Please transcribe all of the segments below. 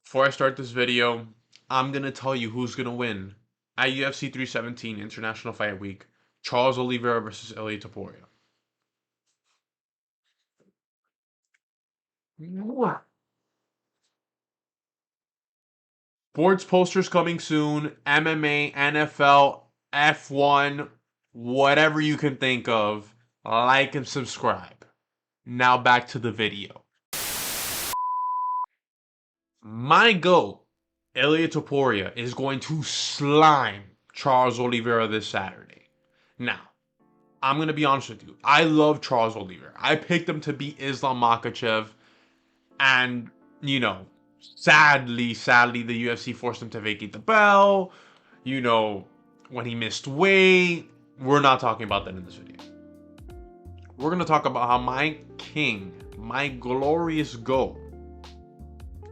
Before I start this video, I'm going to tell you who's going to win at UFC 317 International Fight Week. Charles Oliveira versus ILIA Topuria. Sports posters coming soon. MMA, NFL, F1, whatever you can think of. Like and subscribe. Now back to the video. My GOAT, ILIA Topuria, is going to slime Charles Oliveira this Saturday. Now, I'm going to be honest with you. I love Charles Oliveira. I picked him to beat Islam Makhachev. And, sadly, the UFC forced him to vacate the belt. When he missed weight. We're not talking about that in this video. We're going to talk about how my king, my glorious GOAT,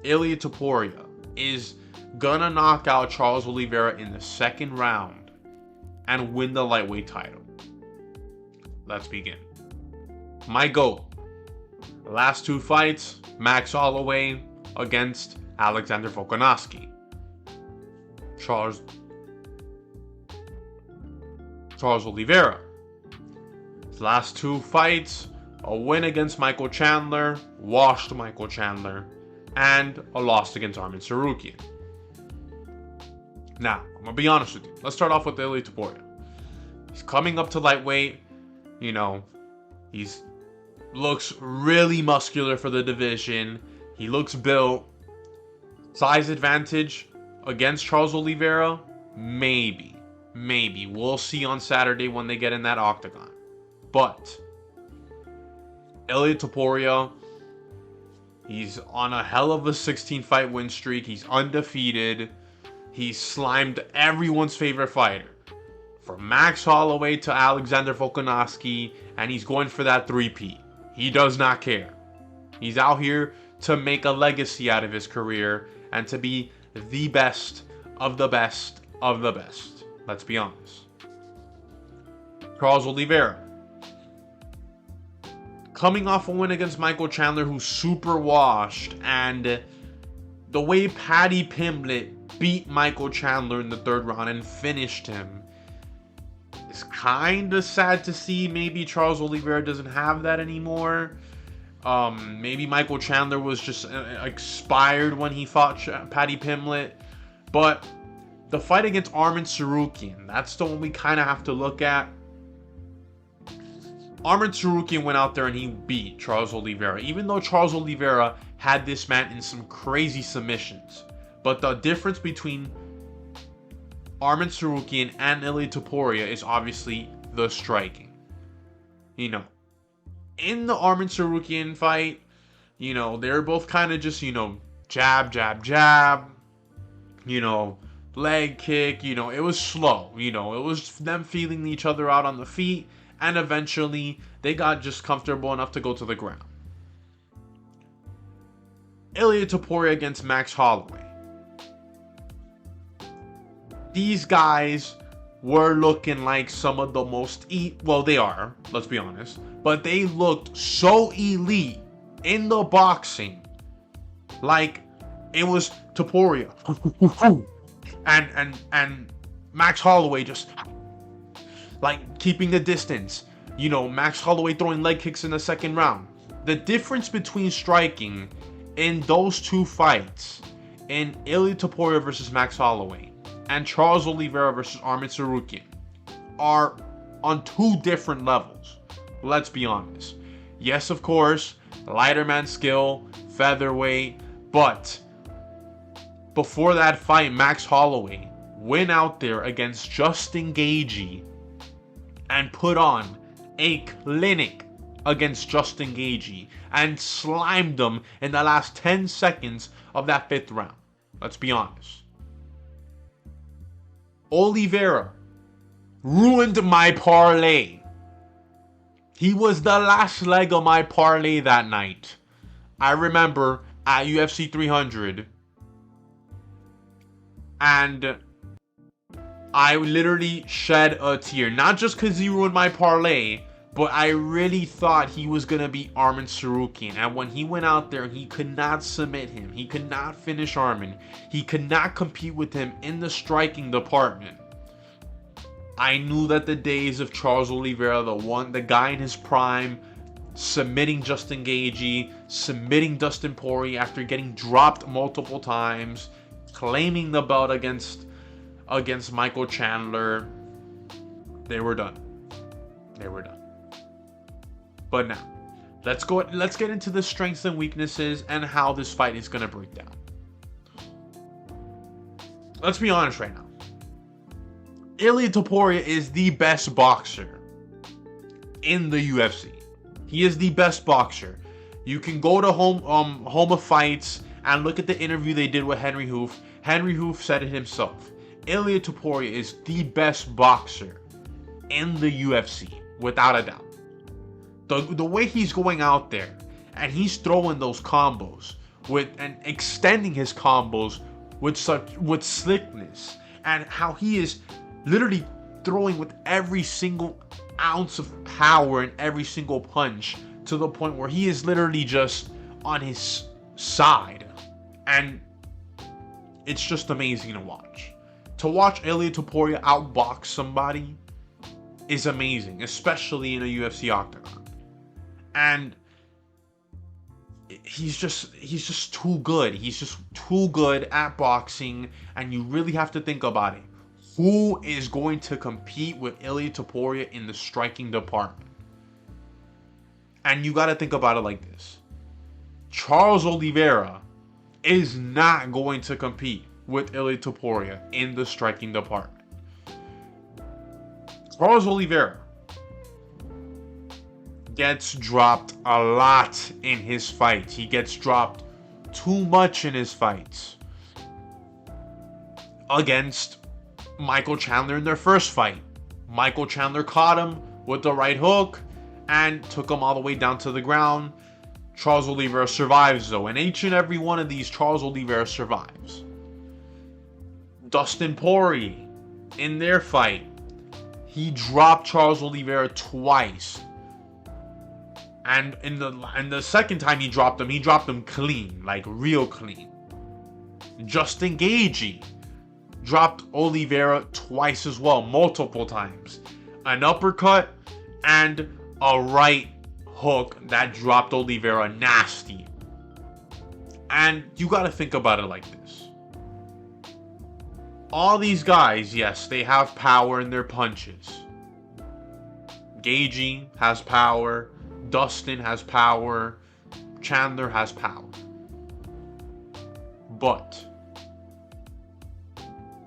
ILIA Topuria, is gonna knock out Charles Oliveira in the second round and win the lightweight title. Let's begin. My GOAT. Last two fights, Max Holloway against Alexander Volkanovski. Charles Oliveira. His last two fights, a win against Michael Chandler, washed Michael Chandler, and a loss against Arman Tsarukyan. Now, I'm going to be honest with you. Let's start off with ILIA Topuria. He's coming up to lightweight. He's looks really muscular for the division. He looks built. Size advantage against Charles Oliveira? Maybe. We'll see on Saturday when they get in that octagon. But ILIA Topuria, he's on a hell of a 16-fight win streak. He's undefeated. He's slimed everyone's favorite fighter. From Max Holloway to Alexander Volkanovski. And he's going for that three-peat. He does not care. He's out here to make a legacy out of his career. And to be the best of the best of the best. Let's be honest. Charles Oliveira. Coming off a win against Michael Chandler, who's super washed, and the way Paddy Pimblett beat Michael Chandler in the third round and finished him, it's kind of sad to see. Maybe Charles Oliveira doesn't have that anymore. Maybe Michael Chandler was just expired when he fought Paddy Pimblett. But the fight against Arman Tsarukyan, that's the one we kind of have to look at. Arman Tsarukyan went out there and he beat Charles Oliveira, even though Charles Oliveira had this man in some crazy submissions. But the difference between Arman Tsarukyan and ILIA Topuria is obviously the striking. In the Arman Tsarukyan fight, they're both kind of just, jab, jab, jab, leg kick, it was slow, it was them feeling each other out on the feet. And eventually, they got just comfortable enough to go to the ground. ILIA Topuria against Max Holloway. These guys were looking like some of the most well, they are, let's be honest. But they looked so elite in the boxing. Like, it was Topuria. and Max Holloway just like keeping the distance. Max Holloway throwing leg kicks in the second round. The difference between striking in those two fights, in ILIA Topuria versus Max Holloway and Charles Oliveira versus Arman Tsarukyan, are on two different levels. Let's be honest. Yes, of course, lighter man skill, featherweight, but before that fight, Max Holloway went out there against Justin Gaethje and put on a clinic against Justin Gaethje and slimed him in the last 10 seconds of that fifth round. Let's be honest. Oliveira ruined my parlay. He was the last leg of my parlay that night. I remember at UFC 300, and I literally shed a tear. Not just because he ruined my parlay, But I really thought he was going to be Arman Tsarukyan. And when he went out there, he could not submit him. He could not finish Arman. He could not compete with him in the striking department. I knew that the days of Charles Oliveira, the guy in his prime, submitting Justin Gaethje, submitting Dustin Poirier after getting dropped multiple times, claiming the belt against Michael Chandler, they were done. They were done. But now, let's get into the strengths and weaknesses and how this fight is going to break down. Let's be honest right now. ILIA Topuria is the best boxer in the UFC. He is the best boxer. You can go to Home of Fights and look at the interview they did with Henry Hoof. Henry Hoof said it himself. ILIA Topuria is the best boxer in the UFC, without a doubt. The way he's going out there and he's throwing those combos and extending his combos with slickness, and how he is literally throwing with every single ounce of power and every single punch, to the point where he is literally just on his side, and it's just amazing to watch. To watch ILIA Topuria outbox somebody is amazing, especially in a UFC octagon. And he's just too good. He's just too good at boxing, and you really have to think about it. Who is going to compete with ILIA Topuria in the striking department? And you got to think about it like this. Charles Oliveira is not going to compete with ILIA Topuria in the striking department. Charles Oliveira gets dropped a lot in his fights. He gets dropped too much in his fights. Against Michael Chandler in their first fight, Michael Chandler caught him with the right hook and took him all the way down to the ground. Charles Oliveira survives though, and each and every one of these Charles Oliveira survives. Dustin Poirier, in their fight, he dropped Charles Oliveira twice. And in the second time he dropped him clean, like real clean. Justin Gaethje dropped Oliveira twice as well, multiple times. An uppercut and a right hook that dropped Oliveira nasty. And you got to think about it like this. All these guys, yes, they have power in their punches. Gaethje has power. Dustin has power. Chandler has power. But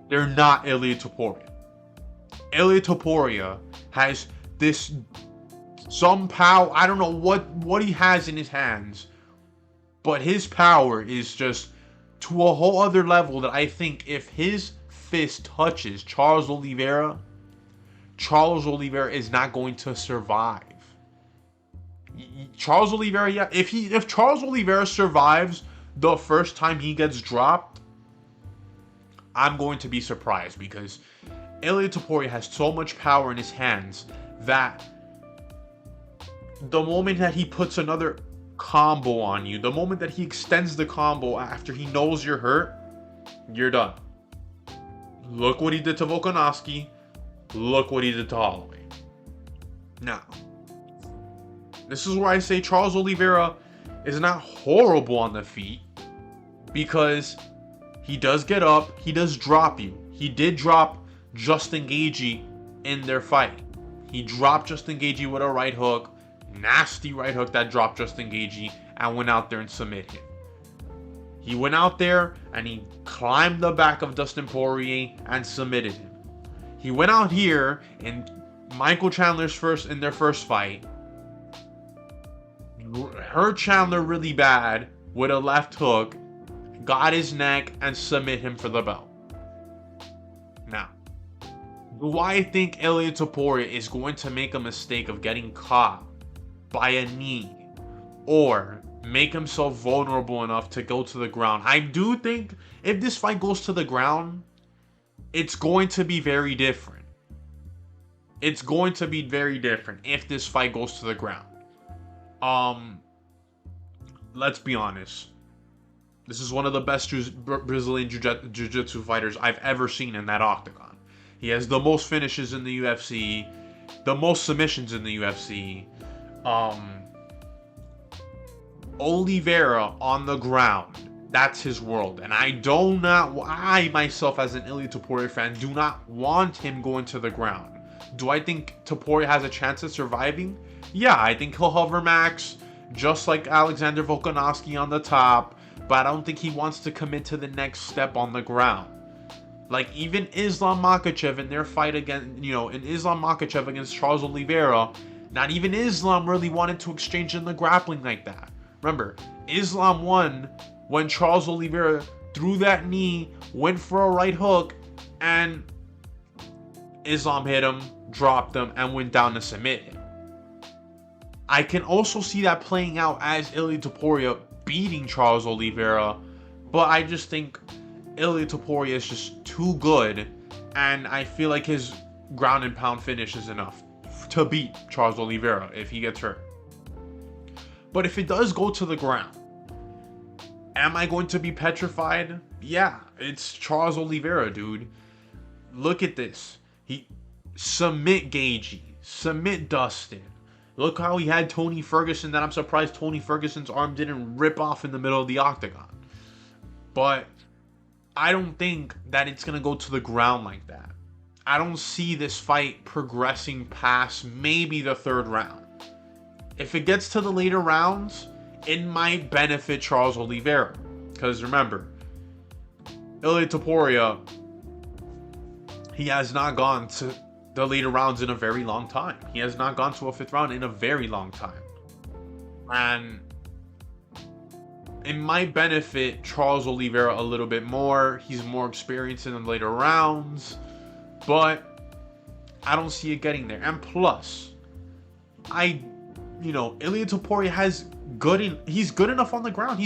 they're not ILIA Topuria. ILIA Topuria has some power. I don't know what he has in his hands, but his power is just to a whole other level that I think if his fist touches Charles Oliveira is not going to survive. Charles Oliveira, yeah, if Charles Oliveira survives the first time he gets dropped, I'm going to be surprised, because ILIA Topuria has so much power in his hands that the moment that he puts another combo on you, the moment that he extends the combo after he knows you're hurt, you're done. Look what he did to Volkanovski. Look what he did to Holloway. Now, this is where I say Charles Oliveira is not horrible on the feet, because he does get up, he does drop you. He did drop Justin Gaethje in their fight. He dropped Justin Gaethje with a right hook, nasty right hook that dropped Justin Gaethje, and went out there and submitted him. He went out there and he climbed the back of Dustin Poirier and submitted him. He went out here in Michael Chandler's in their first fight, hurt Chandler really bad with a left hook, got his neck, and submit him for the belt. Now, do I think ILIA Topuria is going to make a mistake of getting caught by a knee or make himself vulnerable enough to go to the ground? I do think if this fight goes to the ground, it's going to be very different. It's going to be very different if this fight goes to the ground. Um, let's be honest. This is one of the best Brazilian Jiu-Jitsu fighters I've ever seen in that octagon. He has the most finishes in the UFC, the most submissions in the UFC. Oliveira on the ground, that's his world. And I myself as an ILIA Topuria fan, do not want him going to the ground. Do I think Topuria has a chance of surviving? Yeah, I think he'll hover max, just like Alexander Volkanovski on the top, but I don't think he wants to commit to the next step on the ground. Like, even Islam Makhachev in their fight against, in Islam Makhachev against Charles Oliveira, not even Islam really wanted to exchange in the grappling like that. Remember, Islam won when Charles Oliveira threw that knee, went for a right hook, and Islam hit him, dropped him, and went down to submit him. I can also see that playing out as ILIA Topuria beating Charles Oliveira, but I just think ILIA Topuria is just too good, and I feel like his ground and pound finish is enough to beat Charles Oliveira if he gets hurt. But if it does go to the ground, am I going to be petrified? Yeah, it's Charles Oliveira, dude. Look at this. He submit Gagey, submit Dustin. Look how he had Tony Ferguson, that I'm surprised Tony Ferguson's arm didn't rip off in the middle of the octagon. But I don't think that it's going to go to the ground like that. I don't see this fight progressing past maybe the third round. If it gets to the later rounds, it might benefit Charles Oliveira. Because remember, ILIA Topuria, he has not gone to the later rounds in a very long time. He has not gone to a fifth round in a very long time. And it might benefit Charles Oliveira a little bit more. He's more experienced in the later rounds. But I don't see it getting there. And plus, ILIA Topuria he's good enough on the ground.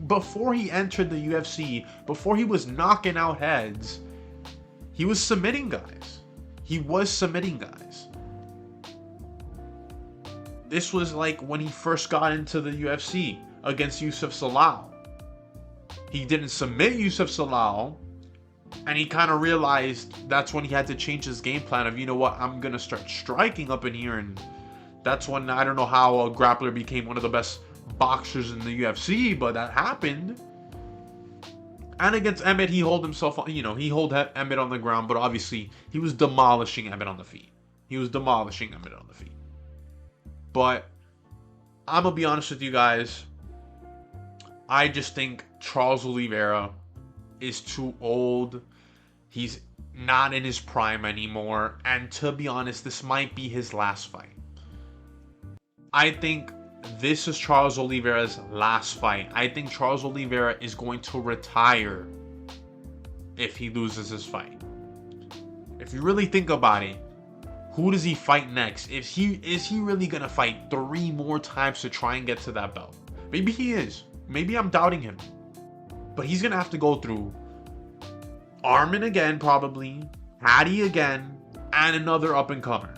Before he entered the UFC, before he was knocking out heads, he was submitting guys. This was like when he first got into the UFC against Yusuf Salal. He didn't submit Yusuf Salal, and he kind of realized that's when he had to change his game plan of, I'm going to start striking up in here. And that's when, I don't know how a grappler became one of the best boxers in the UFC, but that happened. And against Emmett, he held himself, he held Emmett on the ground, but obviously he was demolishing Emmett on the feet. But I'm going to be honest with you guys. I just think Charles Oliveira is too old. He's not in his prime anymore. And to be honest, this might be his last fight. I think this is Charles Oliveira's last fight. I think Charles Oliveira is going to retire if he loses his fight. If you really think about it, who does he fight next? Is he really going to fight 3 more times to try and get to that belt? Maybe he is. Maybe I'm doubting him. But he's going to have to go through Arman again, probably, Hattie again, and another up-and-comer.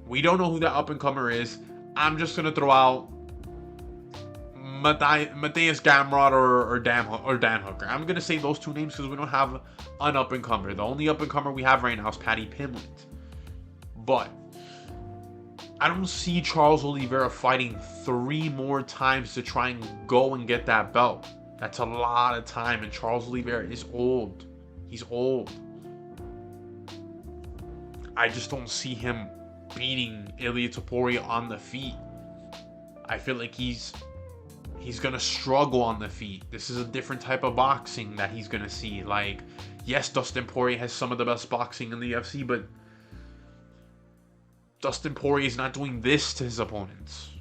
We don't know who that up-and-comer is. I'm just going to throw out Matthias Gamrot or Dan Hooker. I'm going to say those 2 names because we don't have an up-and-comer. The only up-and-comer we have right now is Paddy Pimblett. But I don't see Charles Oliveira fighting 3 more times to try and go and get that belt. That's a lot of time, and Charles Oliveira is old. He's old. I just don't see him beating ILIA Topuria on the feet. I feel like he's gonna struggle on the feet. This is a different type of boxing that he's gonna see. Like, yes, Dustin Poirier has some of the best boxing in the UFC, but Dustin Poirier is not doing this to his opponents.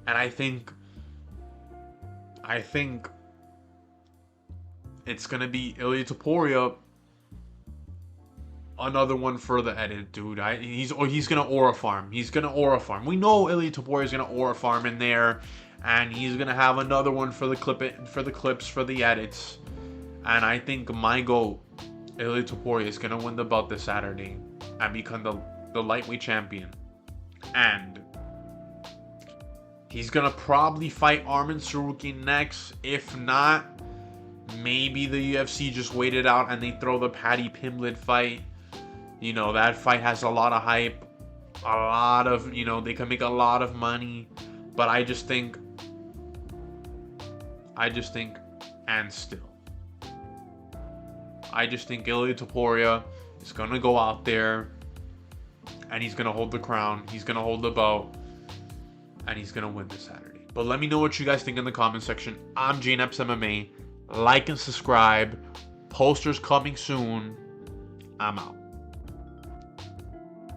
And I think it's gonna be ILIA Topuria. Another one for the edit, dude. He's gonna aura farm. We know ILIA Topuria is gonna aura farm in there, and he's gonna have another one for the clips, for the edits. And I think my goat, ILIA Topuria is gonna win the belt this Saturday and become the lightweight champion. And he's gonna probably fight Arman Tsarukyan next. If not, maybe the UFC just waited out and they throw the Paddy Pimblett fight. You know, that fight has a lot of hype. A lot of, you know, they can make a lot of money. But I just think, and still, I just think ILIA Topuria is going to go out there and he's going to hold the crown. He's going to hold the belt and he's going to win this Saturday. But let me know what you guys think in the comment section. I'm JNEPS MMA. Like and subscribe. Posters coming soon. I'm out.